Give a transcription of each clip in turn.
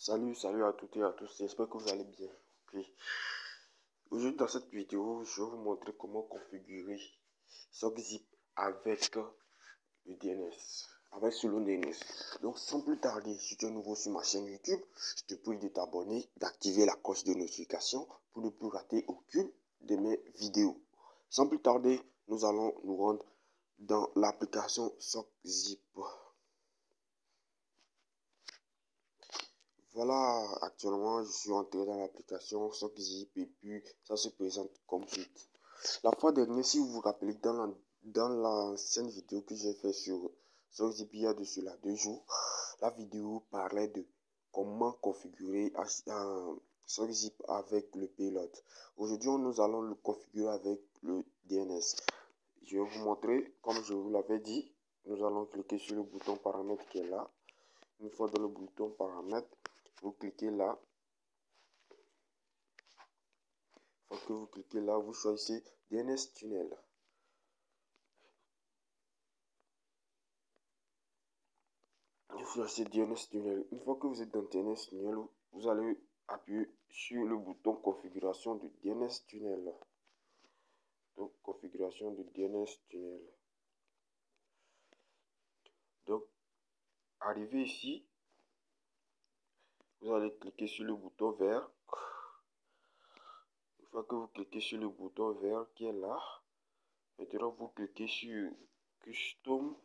Salut à toutes et à tous, j'espère que vous allez bien. Ok. Aujourd'hui dans cette vidéo, je vais vous montrer comment configurer SockZip avec le DNS, avec Solo DNS. Donc sans plus tarder, si tu es nouveau sur ma chaîne YouTube, je te prie de t'abonner, d'activer la cloche de notification pour ne plus rater aucune de mes vidéos. Sans plus tarder, nous allons nous rendre dans l'application SockZip. Voilà, actuellement, je suis entré dans l'application SockZip et puis ça se présente comme suite. La fois dernière, si vous vous rappelez, dans l'ancienne vidéo que j'ai fait sur SockZip il y a de cela 2 jours, la vidéo parlait de comment configurer un SockZip avec le payload. Aujourd'hui, nous allons le configurer avec le DNS. Je vais vous montrer, comme je vous l'avais dit, nous allons cliquer sur le bouton paramètres qui est là. Une fois dans le bouton paramètres, vous cliquez là. Une fois que vous cliquez là, vous choisissez DNS Tunnel. Vous choisissez DNS Tunnel. Une fois que vous êtes dans DNS Tunnel, vous allez appuyer sur le bouton configuration du DNS Tunnel. Donc, configuration du DNS Tunnel. Donc, arrivé ici, vous allez cliquer sur le bouton vert. Une fois que vous cliquez sur le bouton vert qui est là, maintenant vous cliquez sur Custom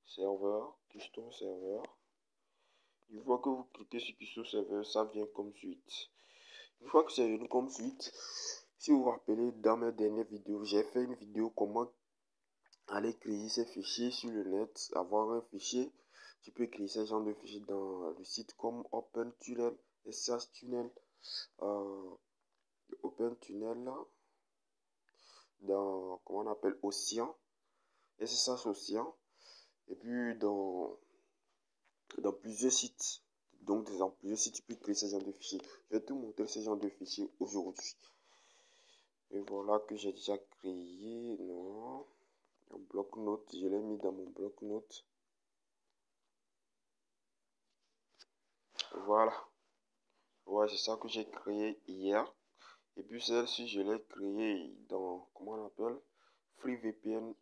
Server. Une fois que vous cliquez sur Custom Server, ça vient comme suite. Une fois que c'est venu comme suite, si vous vous rappelez, dans mes dernières vidéos, j'ai fait une vidéo comment aller créer ces fichiers sur le net, avoir un fichier. Tu peux créer ce genre de fichiers dans le site comme OpenTunnel, SSH Tunnel, OpenTunnel, dans, comment on appelle, Océan, SSH Océan, et puis dans plusieurs sites. Donc, dans plusieurs sites, tu peux créer ce genre de fichiers. Je vais te montrer ce genre de fichiers aujourd'hui. Et voilà que j'ai déjà créé. Non, un bloc-notes. Je l'ai mis dans mon bloc-notes. Voilà. Ouais, c'est ça que j'ai créé hier. Et puis celle-ci, je l'ai créée dans, comment on appelle, FreeVPN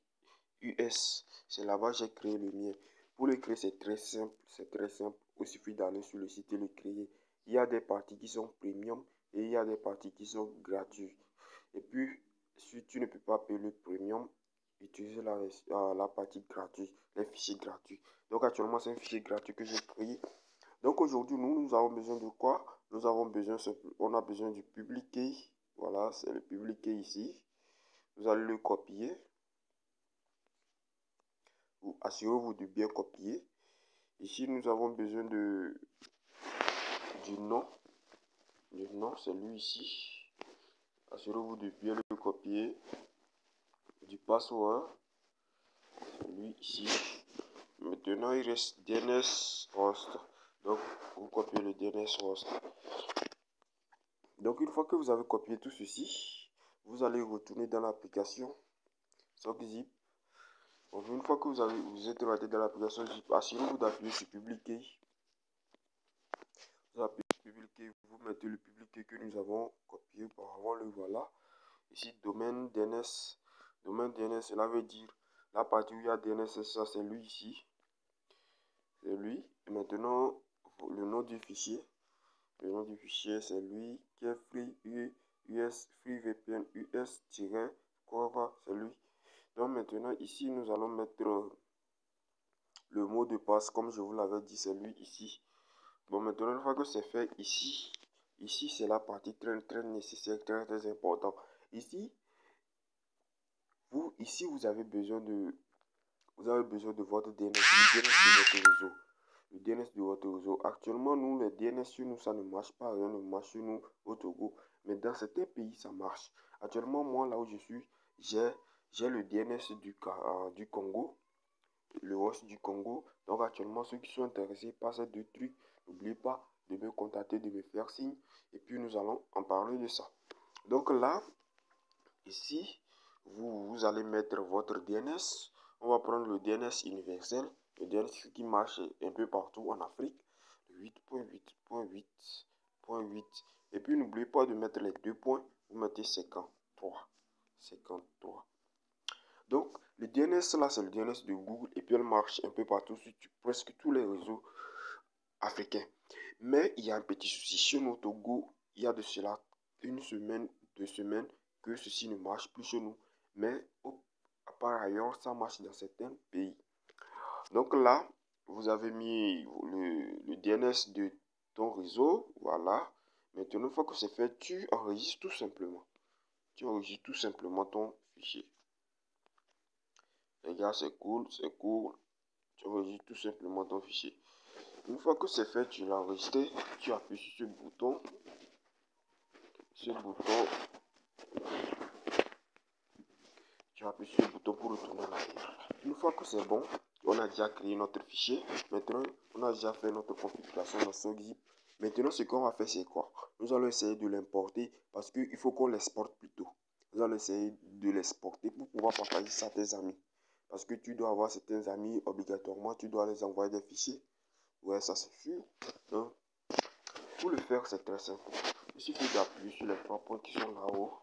US. C'est là-bas que j'ai créé le mien. Pour le créer, c'est très simple. C'est très simple. Il suffit d'aller sur le site et le créer. Il y a des parties qui sont premium et il y a des parties qui sont gratuites. Et puis, si tu ne peux pas payer le premium, utilise la partie gratuite, les fichiers gratuits. Donc actuellement, c'est un fichier gratuit que j'ai créé. Donc aujourd'hui, nous avons besoin de quoi? Nous avons besoin, on a besoin du public key. Voilà, c'est le public key ici. Vous allez le copier. Assurez-vous de bien copier. Ici, nous avons besoin du nom. Le nom, c'est lui ici. Assurez-vous de bien le copier. Du password, c'est lui ici. Maintenant, il reste DNS host. Donc, vous copiez le DNS host. Donc, une fois que vous avez copié tout ceci, vous allez retourner dans l'application SockZip. Donc, une fois que vous êtes rentré dans l'application ZIP, assurez-vous d'appuyer sur publier. Vous appuyez sur publier, vous mettez le publier que nous avons copié auparavant, le voilà. Ici, domaine DNS. Domaine DNS, cela veut dire la partie où il y a DNS, ça c'est lui ici. C'est lui. Et maintenant, le nom du fichier. Le nom du fichier, c'est lui qui est FreeVPN US-Cover, c'est lui. Donc maintenant, ici, nous allons mettre le mot de passe, comme je vous l'avais dit, c'est lui ici. Bon, maintenant, une fois que c'est fait ici, c'est la partie très nécessaire, très important. Ici, vous avez besoin de votre DNS, le DNS de votre réseau. Le DNS de votre réseau. Actuellement, nous, les DNS sur nous, ça ne marche pas. Rien ne marche sur nous au Togo. Mais dans certains pays, ça marche. Actuellement, moi, là où je suis, j'ai le DNS du Congo. Le host du Congo. Donc, actuellement, ceux qui sont intéressés par ces deux trucs, n'oubliez pas de me contacter, de me faire signe. Et puis, nous allons en parler de ça. Donc, là, ici, vous allez mettre votre DNS. On va prendre le DNS universel. Le DNS qui marche un peu partout en Afrique. 8.8.8.8. Et puis n'oubliez pas de mettre les 2 points. Vous mettez 53. 53. Donc, le DNS là, c'est le DNS de Google et puis elle marche un peu partout sur presque tous les réseaux africains. Mais il y a un petit souci. Chez nous, au Togo, il y a de cela 1 semaine, 2 semaines que ceci ne marche plus chez nous. Mais par ailleurs, ça marche dans certains pays. Donc là, vous avez mis le DNS de ton réseau. Voilà. Maintenant, une fois que c'est fait, tu enregistres tout simplement. Tu enregistres tout simplement ton fichier. Les gars, c'est cool, c'est cool. Tu enregistres tout simplement ton fichier. Une fois que c'est fait, tu l'as enregistré, tu appuies sur ce bouton. Tu appuies sur ce bouton pour retourner en arrière. Une fois que c'est bon, on a déjà créé notre fichier. Maintenant, on a déjà fait notre configuration dans ce zip. Maintenant, ce qu'on va faire, c'est quoi? Nous allons essayer de l'importer parce qu'il faut qu'on l'exporte plutôt. Nous allons essayer de l'exporter pour pouvoir partager ça à tes amis. Parce que tu dois avoir certains amis, obligatoirement, tu dois les envoyer des fichiers. Ouais, ça c'est sûr. Donc, pour le faire, c'est très simple. Il suffit d'appuyer sur les 3 points qui sont là-haut.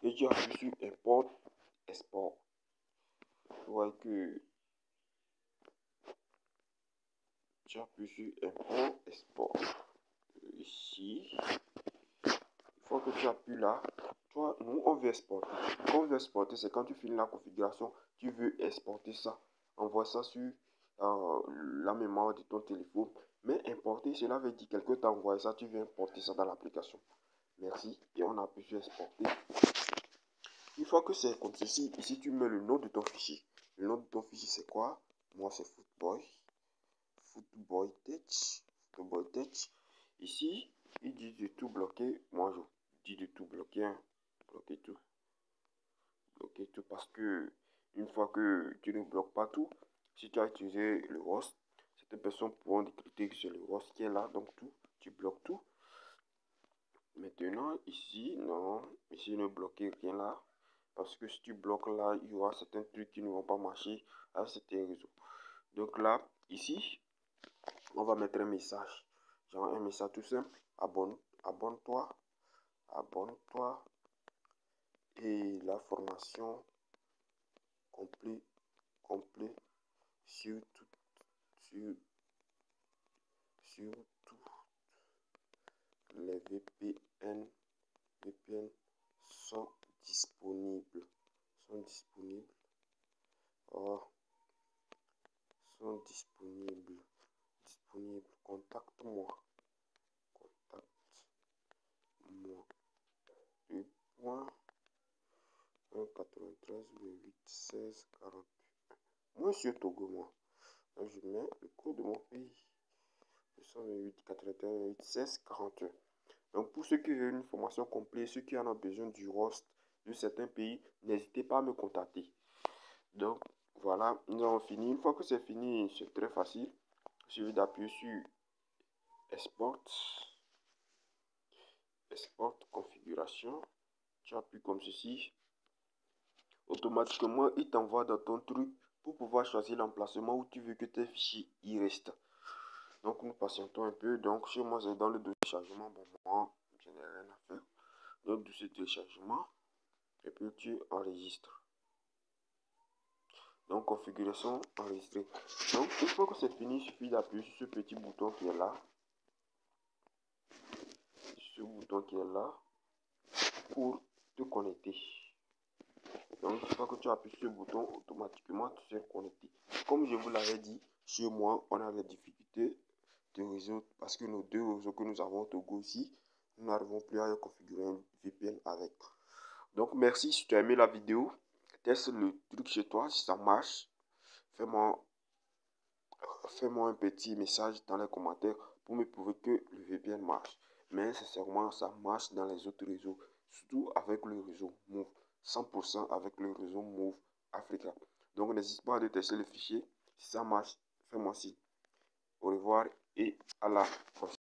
Et tu appuies sur Import, Export. Vous voyez que tu appuies sur Import, Export. Ici. Une fois que tu appuies là, toi, nous, on veut exporter. Quand on veut exporter, c'est quand tu finis la configuration, tu veux exporter ça. Envoie ça sur la mémoire de ton téléphone. Mais importer, cela veut dire quelque temps envoyé ça, tu veux importer ça dans l'application. Merci. Et on appuie sur exporter. Une fois que c'est comme ceci, ici tu mets le nom de ton fichier. Le nom de ton fichier c'est quoi? Moi c'est Footboy. Footboy Tech. Ici, il dit de tout bloquer. Moi je dis de tout bloquer. Hein. Bloquer tout. Bloquer tout parce que une fois que tu ne bloques pas tout, si tu as utilisé le host, certaines personnes pourront décrypter que c'est le host qui est là. Donc tout, tu bloques tout. Maintenant, ici, non. Ici, ne bloquez rien là. Parce que si tu bloques là, il y aura certains trucs qui ne vont pas marcher à certains réseaux. Donc là, ici, on va mettre un message. Genre un message tout simple. Abonne-toi. Abonne-toi. Et la formation complète sur tout. Sur tout. Les VPN sont disponibles. Oh, sont disponibles. Contacte-moi. Le point 193 8 16 40. Moi, je suis Togo, moi. Là, je mets le code de mon pays. 228 81 8 16 41. Donc, pour ceux qui veulent une formation complète, ceux qui en ont besoin du host de certains pays, n'hésitez pas à me contacter. Donc, voilà, nous avons fini. Une fois que c'est fini, c'est très facile. Il suffit d'appuyer sur Export. Export configuration. Tu appuies comme ceci. Automatiquement, il t'envoie dans ton truc pour pouvoir choisir l'emplacement où tu veux que tes fichiers y restent. Donc, nous patientons un peu. Donc, chez moi, c'est dans le téléchargement. Bon, moi, je n'ai rien à faire. Donc, de ce téléchargement, et puis tu enregistres. Donc, configuration enregistrée. Donc, une fois que c'est fini, il suffit d'appuyer sur ce petit bouton qui est là. Ce bouton qui est là pour te connecter. Donc, une fois que tu appuies sur ce bouton, automatiquement, tu seras connecté. Comme je vous l'avais dit, chez moi, on a des difficultés de réseau parce que nos 2 réseaux que nous avons au Togo aussi, nous n'arrivons plus à configurer un VPN avec. Donc, merci. Si tu as aimé la vidéo, teste le truc chez toi. Si ça marche, fais-moi un petit message dans les commentaires pour me prouver que le VPN marche. Mais sincèrement, ça marche dans les autres réseaux, surtout avec le réseau Move. 100% avec le réseau Move Africa. Donc, n'hésite pas à tester le fichier. Si ça marche, fais-moi signe. Au revoir et à la prochaine.